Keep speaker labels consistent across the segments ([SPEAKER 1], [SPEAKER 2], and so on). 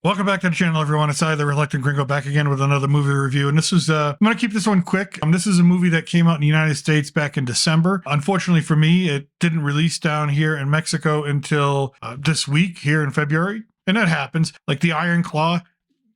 [SPEAKER 1] Welcome back to the channel, everyone. It's I, the Reluctant Gringo, back again with another movie review. And this is, I'm going to keep this one quick. This is a movie that came out in the United States back in December. Unfortunately for me, it didn't release down here in Mexico until this week here in February. And that happens. Like The Iron Claw,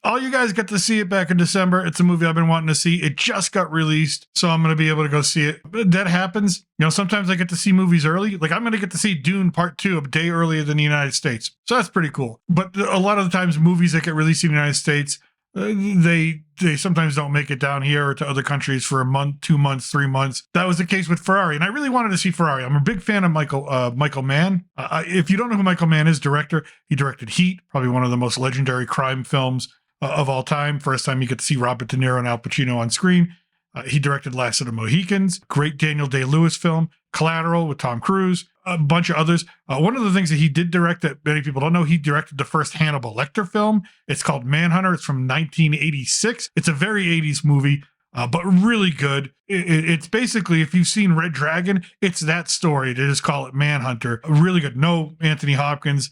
[SPEAKER 1] all you guys get to see it back in December. It's a movie I've been wanting to see. It just got released, so I'm going to be able to go see it. But that happens. You know, sometimes I get to see movies early. Like I'm going to get to see Dune Part 2 a day earlier than the United States. So that's pretty cool. But a lot of the times movies that get released in the United States, they sometimes don't make it down here or to other countries for a month, 2 months, 3 months. That was the case with Ferrari, and I really wanted to see Ferrari. I'm a big fan of Michael Mann. If you don't know who Michael Mann is, director, he directed Heat, probably one of the most legendary crime films of all time. First time you get to see Robert De Niro and Al Pacino on screen. He directed Last of the Mohicans, great Daniel Day-Lewis film, Collateral with Tom Cruise, a bunch of others. One of the things that he did direct that many people don't know, he directed the first Hannibal Lecter film. It's called Manhunter. It's from 1986. It's a very 80s movie, but really good. It's basically, if you've seen Red Dragon, it's that story. They just call it Manhunter. Really good. No Anthony Hopkins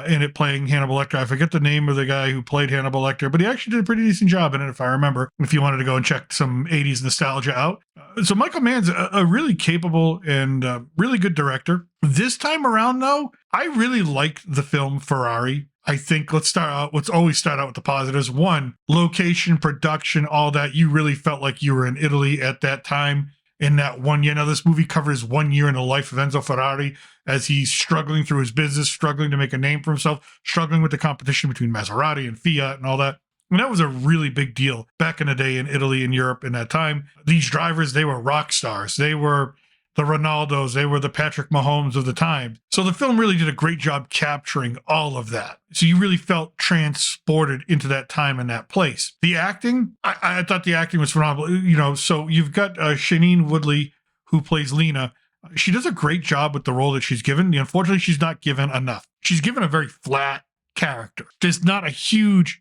[SPEAKER 1] in it playing Hannibal Lecter. I forget the name of the guy who played Hannibal Lecter, but he actually did a pretty decent job in it, if I remember, if you wanted to go and check some 80s nostalgia out. So Michael Mann's a really capable and really good director. This time around, though, I really liked the film Ferrari. I think let's always start out with the positives. One, location, production, all that. You really felt like you were in Italy at that time. In that 1 year. Now, this movie covers 1 year in the life of Enzo Ferrari as he's struggling through his business, struggling to make a name for himself, struggling with the competition between Maserati and Fiat and all that. And that was a really big deal back in the day in Italy and Europe in that time. These drivers, they were rock stars. They were the Ronaldos. They were the Patrick Mahomes of the time. So the film really did a great job capturing all of that. So you really felt transported into that time and that place. The acting, I thought the acting was phenomenal. You know, so you've got Shailene Woodley, who plays Lena. She does a great job with the role that she's given. Unfortunately, she's not given enough. She's given a very flat character. There's not a huge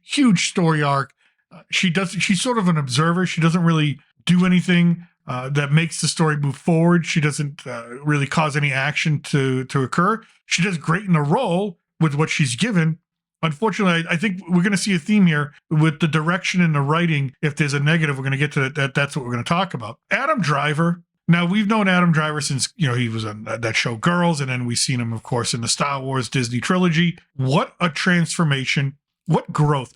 [SPEAKER 1] story arc. She's sort of an observer. She doesn't really do anything that makes the story move forward. She doesn't really cause any action to occur. She does great in the role with what she's given. Unfortunately, I think we're going to see a theme here with the direction and the writing. If there's a negative, we're going to get to that. That's what we're going to talk about. Adam Driver. Now, we've known Adam Driver since, you know, he was on that show Girls, and then we've seen him, of course, in the Star Wars Disney trilogy. What a transformation. What growth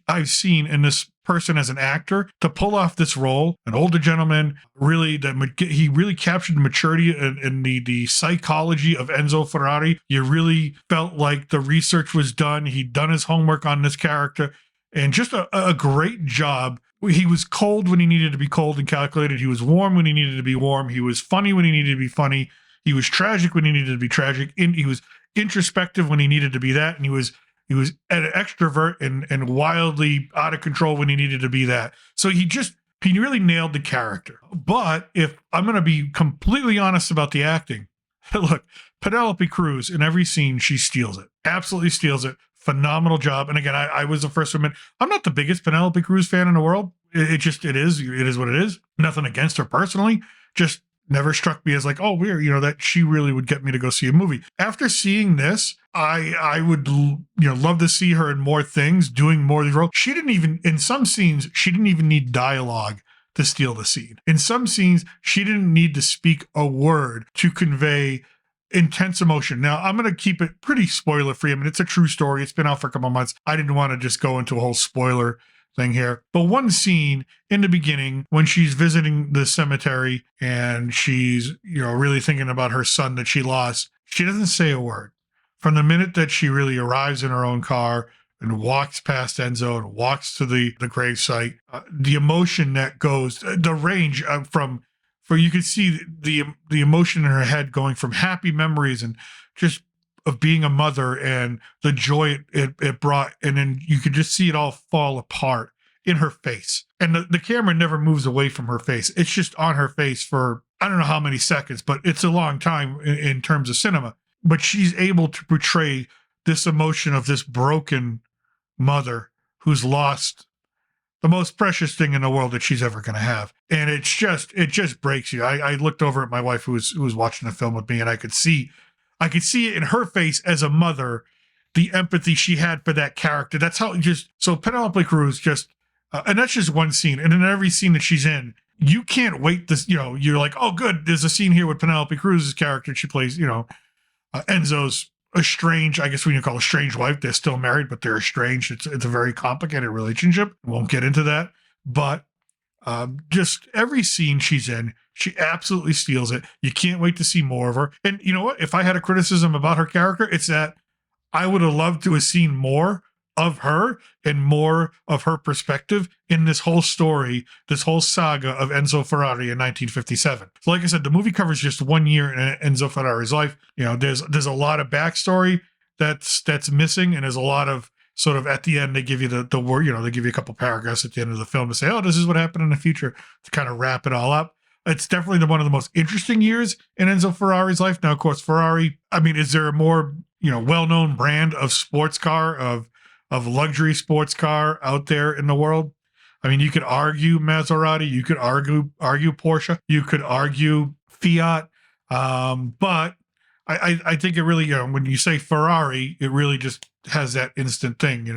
[SPEAKER 1] I've seen in this person as an actor to pull off this role. An older gentleman, really, he really captured the maturity and the psychology of Enzo Ferrari. You really felt like the research was done. He'd done his homework on this character, and just a great job. He was cold when he needed to be cold and calculated. He was warm when he needed to be warm. He was funny when he needed to be funny. He was tragic when he needed to be tragic. He was introspective when he needed to be that, and he was an extrovert and wildly out of control when he needed to be that. So he really nailed the character. But if I'm going to be completely honest about the acting, look, Penélope Cruz, in every scene, she steals it. Absolutely steals it. Phenomenal job. And again, I was the first to admit, I'm not the biggest Penélope Cruz fan in the world. It is what it is. Nothing against her personally. Just never struck me as like, oh, weird, you know, that she really would get me to go see a movie. After seeing this, I would, you know, love to see her in more things, doing more of these roles. In some scenes, she didn't even need dialogue to steal the scene. In some scenes, she didn't need to speak a word to convey intense emotion. Now, I'm going to keep it pretty spoiler free. I mean, it's a true story. It's been out for a couple months. I didn't want to just go into a whole spoiler thing here. But one scene in the beginning when she's visiting the cemetery and she's, you know, really thinking about her son that she lost, she doesn't say a word. From the minute that she really arrives in her own car and walks past Enzo and walks to the gravesite, the emotion that goes, the range you can see the emotion in her head going from happy memories and just of being a mother and the joy it brought. And then you could just see it all fall apart in her face. And the camera never moves away from her face. It's just on her face for, I don't know how many seconds, but it's a long time in terms of cinema. But she's able to portray this emotion of this broken mother who's lost the most precious thing in the world that she's ever going to have. And it just breaks you. I looked over at my wife who was watching the film with me, and I could see it in her face as a mother the empathy she had for that character. That's how so Penelope Cruz and that's just one scene. And in every scene that she's in, you can't wait you're like, oh, good. There's a scene here with Penelope Cruz's character. She plays, Enzo's estranged, I guess we can call estranged wife. They're still married, but they're estranged. It's a very complicated relationship. Won't get into that. But just every scene she's in, she absolutely steals it. You can't wait to see more of her. And you know what? If I had a criticism about her character, it's that I would have loved to have seen more of her and more of her perspective in this whole story, this whole saga of Enzo Ferrari in 1957. So like I said, the movie covers just 1 year in Enzo Ferrari's life. There's a lot of backstory that's missing, and there's a lot of sort of at the end, they give you the word, they give you a couple paragraphs at the end of the film to say, oh, this is what happened in the future, to kind of wrap it all up. It's definitely one of the most interesting years in Enzo Ferrari's life. Now, of course, Ferrari, is there a more, well-known brand of sports car, of luxury sports car out there in the world? You could argue Maserati, you could argue Porsche, you could argue Fiat, but I think it really, when you say Ferrari, it really just has that instant thing,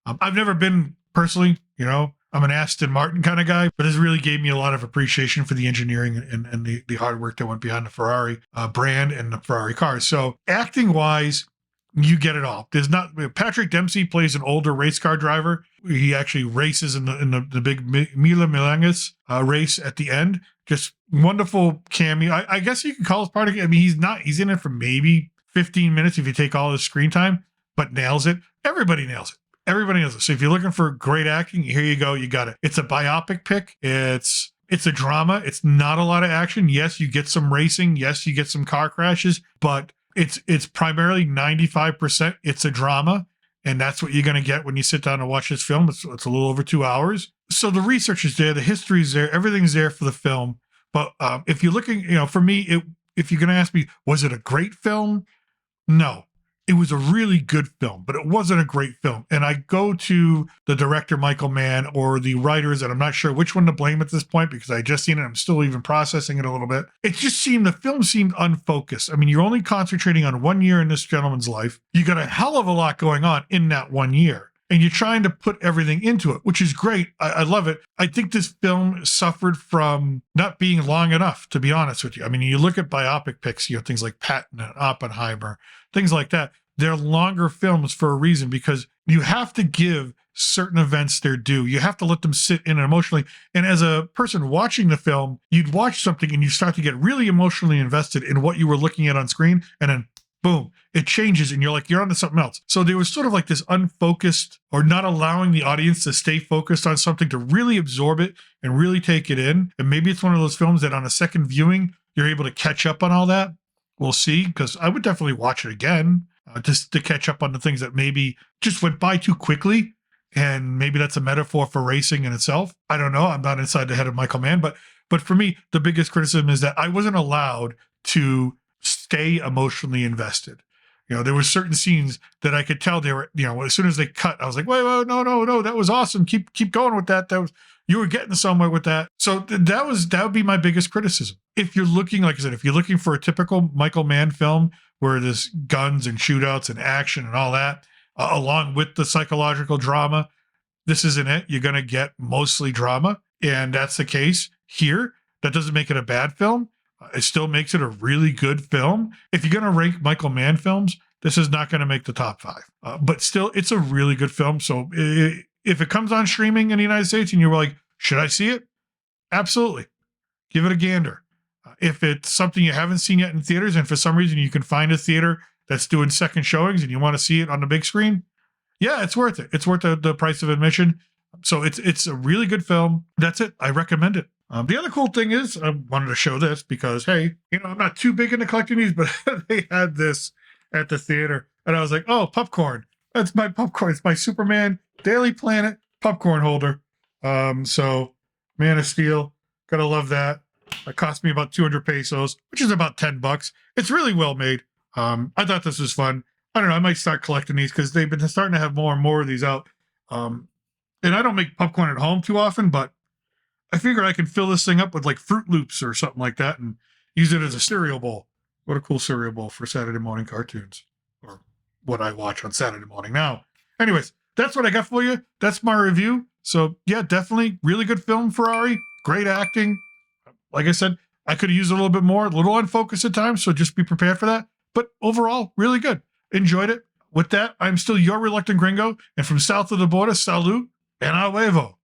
[SPEAKER 1] I've never been personally, I'm an Aston Martin kind of guy, but this really gave me a lot of appreciation for the engineering and the hard work that went behind the Ferrari brand and the Ferrari cars. So acting wise, you get it all. There's not Patrick Dempsey plays an older race car driver. He actually races in the big Mila Milangos race at the end. Just wonderful cameo. I guess you could call it part of it. He's in it for maybe 15 minutes if you take all his screen time, but nails it. Everybody nails it. Everybody knows it. So if you're looking for great acting, here you go. You got it. It's a biopic pick. It's a drama. It's not a lot of action. Yes, you get some racing. Yes, you get some car crashes, but it's primarily 95%. It's a drama, and that's what you're going to get when you sit down and watch this film. It's a little over 2 hours. So the research is there. The history is there. Everything's there for the film. But if you're looking, for me, if you're going to ask me, was it a great film? No. It was a really good film, but it wasn't a great film. And I go to the director, Michael Mann, or the writers, and I'm not sure which one to blame at this point because I just seen it. I'm still even processing it a little bit. The film seemed unfocused. You're only concentrating on 1 year in this gentleman's life. You got a hell of a lot going on in that 1 year. And you're trying to put everything into it, which is great. I love it. I think this film suffered from not being long enough, to be honest with you. You look at biopic picks, things like Patton and Oppenheimer, things like that. They're longer films for a reason, because you have to give certain events their due. You have to let them sit in emotionally. And as a person watching the film, you'd watch something and you start to get really emotionally invested in what you were looking at on screen. And then boom, it changes and you're onto something else. So there was sort of like this unfocused, or not allowing the audience to stay focused on something to really absorb it and really take it in. And maybe it's one of those films that on a second viewing, you're able to catch up on all that. We'll see, because I would definitely watch it again just to catch up on the things that maybe just went by too quickly. And maybe that's a metaphor for racing in itself. I don't know. I'm not inside the head of Michael Mann, but for me, the biggest criticism is that I wasn't allowed to stay emotionally invested. There were certain scenes that I could tell they were, as soon as they cut, I was like, wait, no, that was awesome. Keep going with that. You were getting somewhere with that. So that would be my biggest criticism. If you're looking, like I said, if you're looking for a typical Michael Mann film where there's guns and shootouts and action and all that, along with the psychological drama, this isn't it. You're going to get mostly drama. And that's the case here. That doesn't make it a bad film. It still makes it a really good film. If you're going to rank Michael Mann films, this is not going to make the top 5. But still, it's a really good film. So if it comes on streaming in the United States and you're like, should I see it? Absolutely. Give it a gander. If it's something you haven't seen yet in theaters, and for some reason you can find a theater that's doing second showings and you want to see it on the big screen, yeah, it's worth it. It's worth the price of admission. So it's a really good film. That's it. I recommend it. The other cool thing is, I wanted to show this because, hey, I'm not too big into collecting these, but they had this at the theater. And I was like, oh, popcorn. That's my popcorn. It's my Superman Daily Planet popcorn holder. So Man of Steel, gotta love that. It cost me about 200 pesos, which is about $10. It's really well made. I thought this was fun. I don't know. I might start collecting these because they've been starting to have more and more of these out. And I don't make popcorn at home too often, but I figure I can fill this thing up with like Fruit Loops or something like that and use it as a cereal bowl. What a cool cereal bowl for Saturday morning cartoons or what I watch on Saturday morning now. Anyways, that's what I got for you. That's my review. So yeah, definitely really good film, Ferrari. Great acting. Like I said, I could have used a little bit more, a little unfocused at times, so just be prepared for that. But overall, really good. Enjoyed it. With that, I'm still your reluctant gringo, and from south of the border, salute and a huevo.